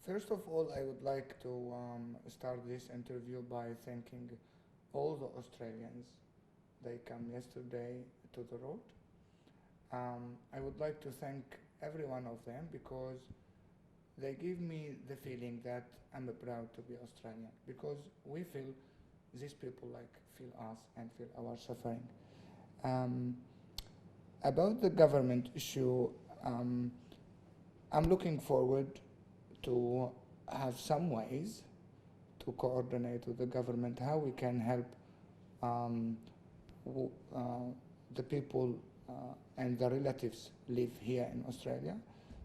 First of all, I would like to start this interview by thanking all the Australians. They come yesterday to the road. I would like to thank every one of them because they give me the feeling that I'm proud to be Australian because we feel these people like feel us and feel our suffering. Um, about the government issue, um, I'm looking forward to have some ways to coordinate with the government how we can help um, w- the people and the relatives live here in Australia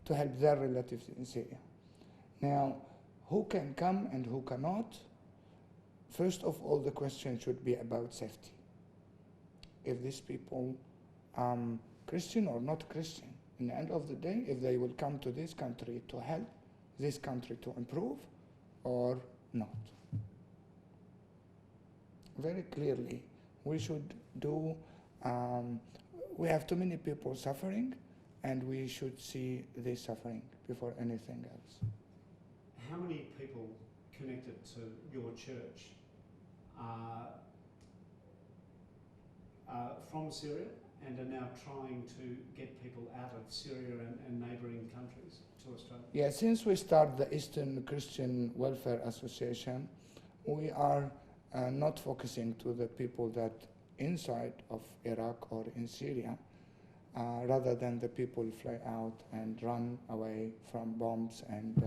to help their relatives in Syria. Now, who can come and who cannot? First of all, the question should be about safety. If these people, Christian or not Christian, in the end of the day, if they will come to this country to help this country to improve or not. Very clearly, we should do, we have too many people suffering, and we should see this suffering before anything else. How many people connected to your church are from Syria and are now trying to get people out of Syria and neighbouring countries to Australia? Yeah, since we started the Eastern Christian Welfare Association, we are not focusing to the people that inside of Iraq or in Syria, rather than the people fly out and run away from bombs and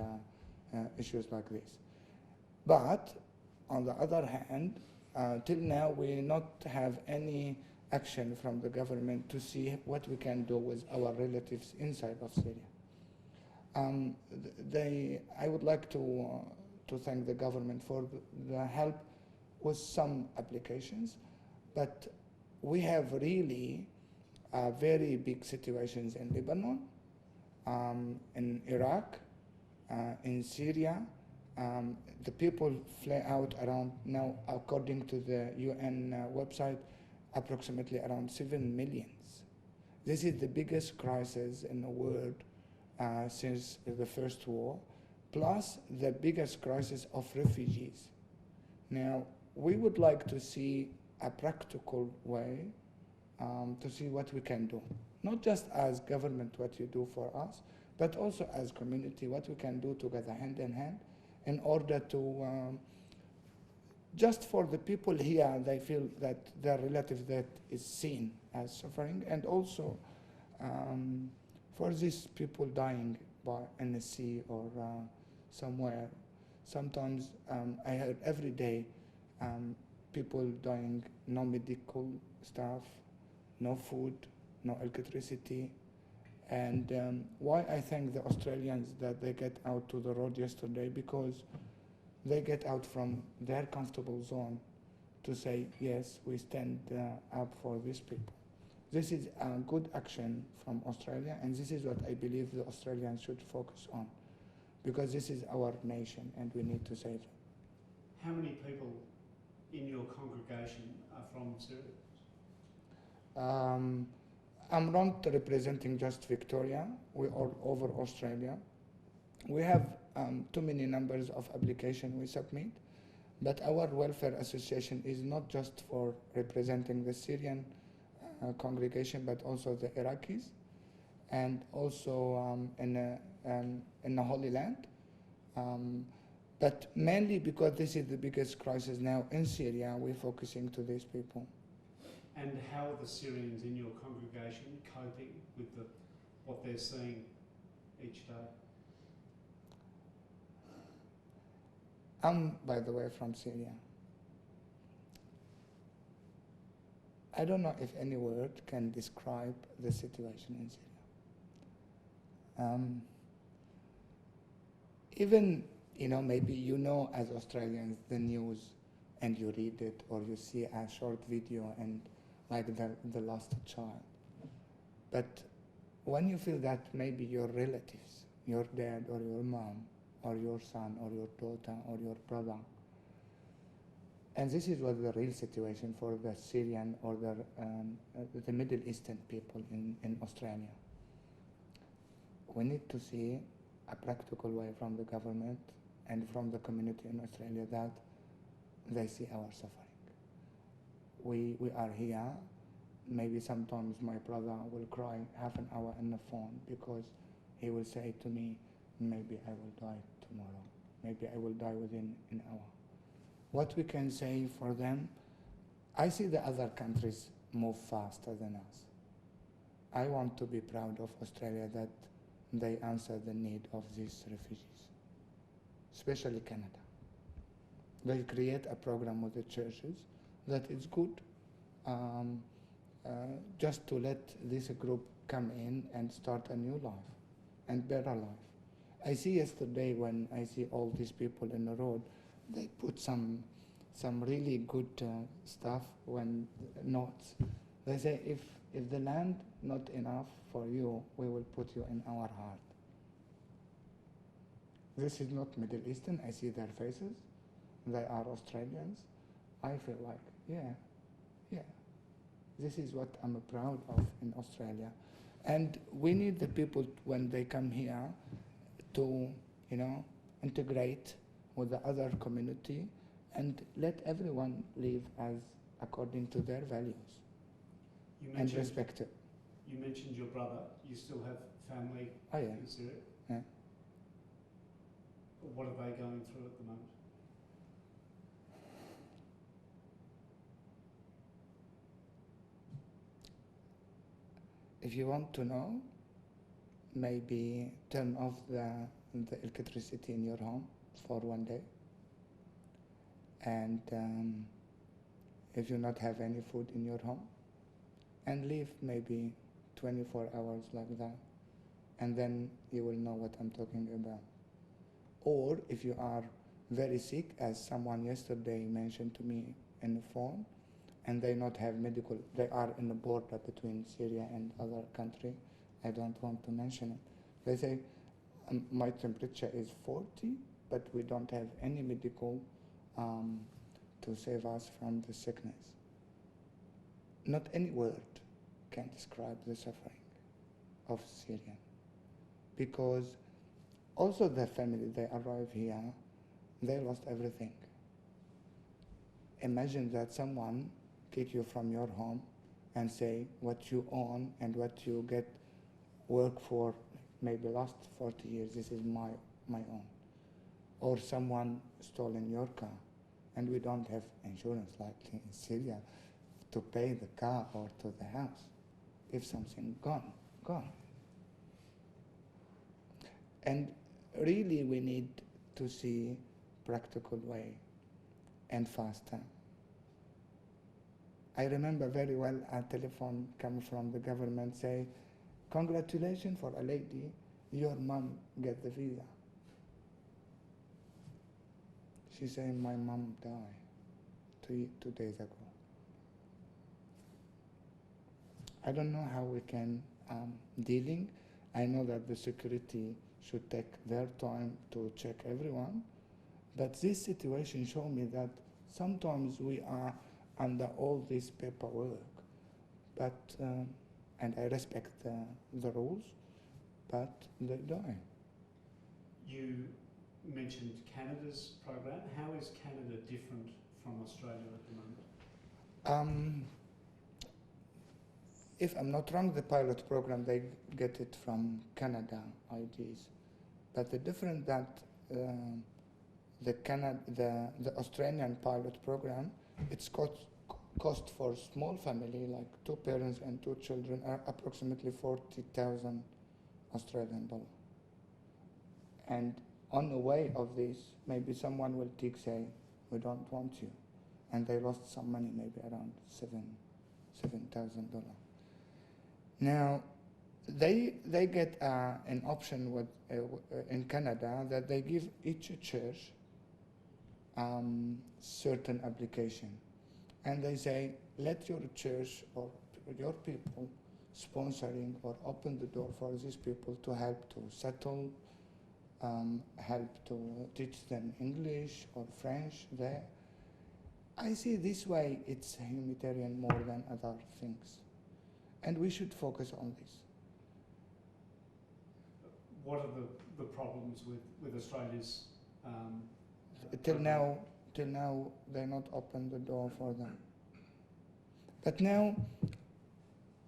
issues like this. But on the other hand, till now we not have any action from the government to see what we can do with our relatives inside of Syria. I would like to thank the government for the help with some applications, but we have really very big situations in Lebanon, in Iraq, in Syria. The people fly out around now, according to the UN website, approximately around 7 million. This is the biggest crisis in the world since the First War, plus the biggest crisis of refugees. Now, we would like to see a practical way to see what we can do. Not just as government, what you do for us, but also as community, what we can do together hand in hand in order to, just for the people here, they feel that their relative that is seen as suffering, and also for these people dying in the sea or somewhere. Sometimes I heard every day people dying, no medical staff, no food, no electricity. And why I thank the Australians that they get out to the road yesterday, because they get out from their comfortable zone to say, yes, we stand up for these people. This is a good action from Australia, and this is what I believe the Australians should focus on, because this is our nation and we need to save it. How many people in your congregation are from Syria? I'm not representing just Victoria. We're all over Australia. We have too many numbers of applications we submit, but our welfare association is not just for representing the Syrian congregation, but also the Iraqis, and also in the Holy Land. But mainly because this is the biggest crisis now in Syria, we're focusing to these people. And how are the Syrians in your congregation coping with what they're seeing each day? I'm, by the way, from Syria. I don't know if any word can describe the situation in Syria. Even, maybe as Australians the news and you read it or you see a short video and like the lost child. But when you feel that maybe your relatives, your dad or your mom or your son or your daughter or your brother, and this is what the real situation for the Syrian or the Middle Eastern people in Australia. We need to see a practical way from the government and from the community in Australia that they see our suffering. We are here. Maybe sometimes my brother will cry half an hour on the phone because he will say to me, maybe I will die tomorrow. Maybe I will die within an hour. What we can say for them, I see the other countries move faster than us. I want to be proud of Australia that they answer the need of these refugees, especially Canada. They create a program with the churches that is good, just to let this group come in and start a new life and better life. I see yesterday when I see all these people in the road, they put some really good stuff when notes. They say, if the land not enough for you, we will put you in our heart. This is not Middle Eastern. I see their faces. They are Australians. I feel like, yeah, this is what I'm proud of in Australia. And we need the people, when they come here, to, integrate with the other community and let everyone live as according to their values and respect it. You mentioned your brother. You still have family in Syria? Yeah. What are they going through at the moment? If you want to know, maybe turn off the electricity in your home for one day. And if you not have any food in your home, and live maybe 24 hours like that, and then you will know what I'm talking about. Or if you are very sick, as someone yesterday mentioned to me in the phone, and they not have medical, they are in the border between Syria and other country, I don't want to mention it. They say, my temperature is 40, but we don't have any medical to save us from the sickness. Not any word can describe the suffering of Syrian. Because also the family, they arrive here, they lost everything. Imagine that someone take you from your home and say what you own and what you get work for maybe last 40 years, this is my own. Or someone stolen your car, and we don't have insurance like in Syria to pay the car or to the house. If something gone. And really we need to see practical way and faster. I remember very well a telephone come from the government say, congratulations for a lady, your mom get the visa. She said, my mom died 2 days ago. I don't know how we can dealing. I know that the security should take their time to check everyone, but this situation showed me that sometimes we are under all this paperwork, but and I respect the rules, but they die. You mentioned Canada's program. How is Canada different from Australia at the moment? If I'm not wrong, the pilot program, they get it from Canada, IDs. But the difference that the Australian pilot program, it's cost for small family, like 2 parents and 2 children, are approximately 40,000 Australian dollars. And on the way of this, maybe someone will say, we don't want you. And they lost some money, maybe around $7,000. Now, they get an option with, in Canada that they give each church certain application. And they say, let your church or your people sponsoring or open the door for these people to help to settle, help to teach them English or French there. I see this way it's humanitarian more than other things. And we should focus on this. What are the problems with Australia's Till program? now, they not open the door for them. But now,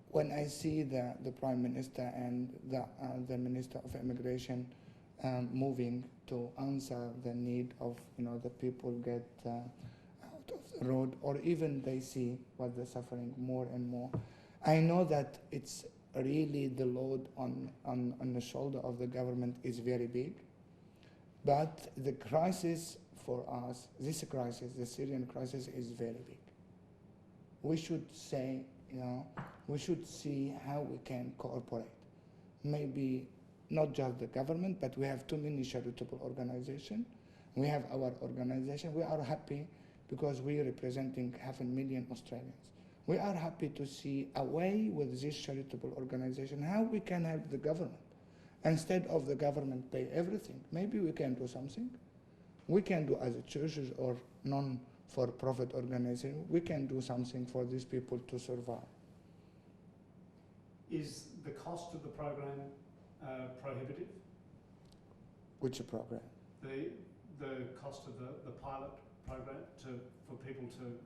when I see the Prime Minister and the Minister of Immigration moving to answer the need of the people get out of the road, or even they see what they're suffering more and more, I know that it's really the load on the shoulder of the government is very big. But the crisis for us, this crisis, the Syrian crisis, is very big. We should say, we should see how we can cooperate. Maybe not just the government, but we have too many charitable organizations. We have our organization. We are happy because we are representing 500,000 Australians. We are happy to see a way with this charitable organization how we can help the government. Instead of the government pay everything, maybe we can do something. We can do as a churches or non-for-profit organization, we can do something for these people to survive. Is the cost of the program prohibitive? Which program? The cost of the pilot program for people to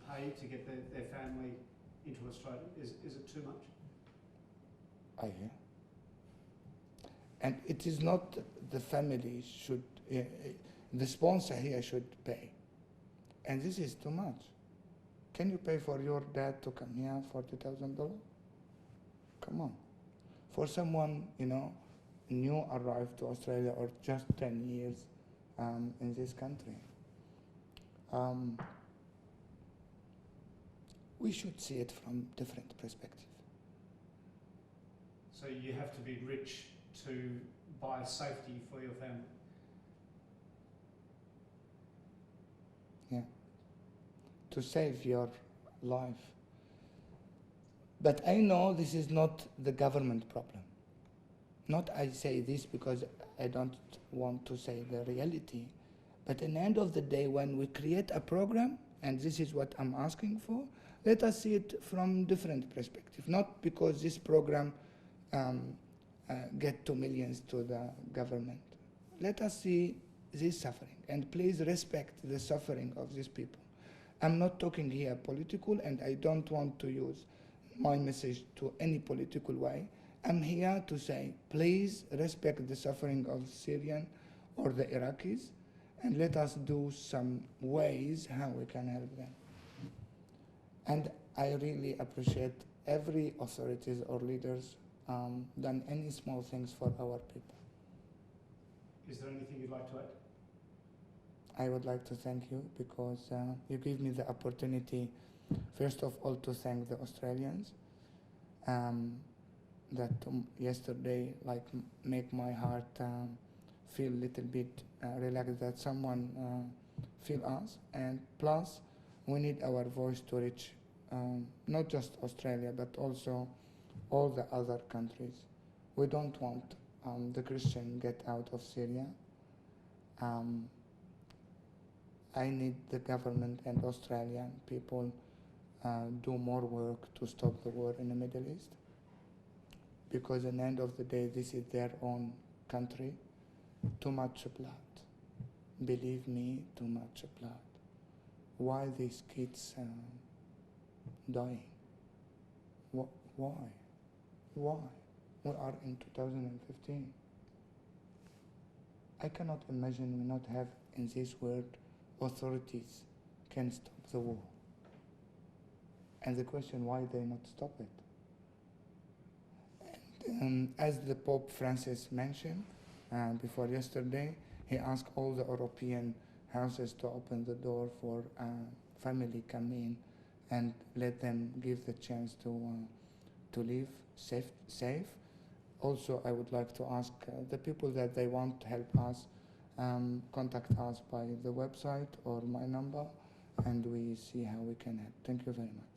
pay to get their family into Australia, is it too much? I hear. And it is not the family should, the sponsor here should pay. And this is too much. Can you pay for your dad to come here, $40,000? Come on. For someone, new arrived to Australia or just 10 years in this country. We should see it from different perspectives. So you have to be rich to buy safety for your family? Yeah. To save your life. But I know this is not the government problem. Not I say this because I don't want to say the reality. But at the end of the day, when we create a program, and this is what I'm asking for, let us see it from different perspective. Not because this program get 2 million to the government. Let us see this suffering, and please respect the suffering of these people. I'm not talking here political, and I don't want to use my message to any political way. I'm here to say, please respect the suffering of Syrian or the Iraqis, and let us do some ways how we can help them. And I really appreciate every authorities or leaders done any small things for our people. Is there anything you'd like to add? I would like to thank you because you give me the opportunity, first of all, to thank the Australians that yesterday make my heart feel a little bit relaxed that someone feel us, and plus we need our voice to reach not just Australia but also all the other countries. We don't want the Christian get out of Syria. I need the government and Australian people do more work to stop the war in the Middle East, because at the end of the day this is their own country. Too much blood. Believe me, too much blood. Why these kids dying? Why? Why? We are in 2015. I cannot imagine we not have in this world authorities can stop the war. And the question, why they not stop it? And, as the Pope Francis mentioned before yesterday, he asked all the European houses to open the door for family come in and let them give the chance to live safe. Also, I would like to ask the people that they want to help us, contact us by the website or my number, and we see how we can help. Thank you very much.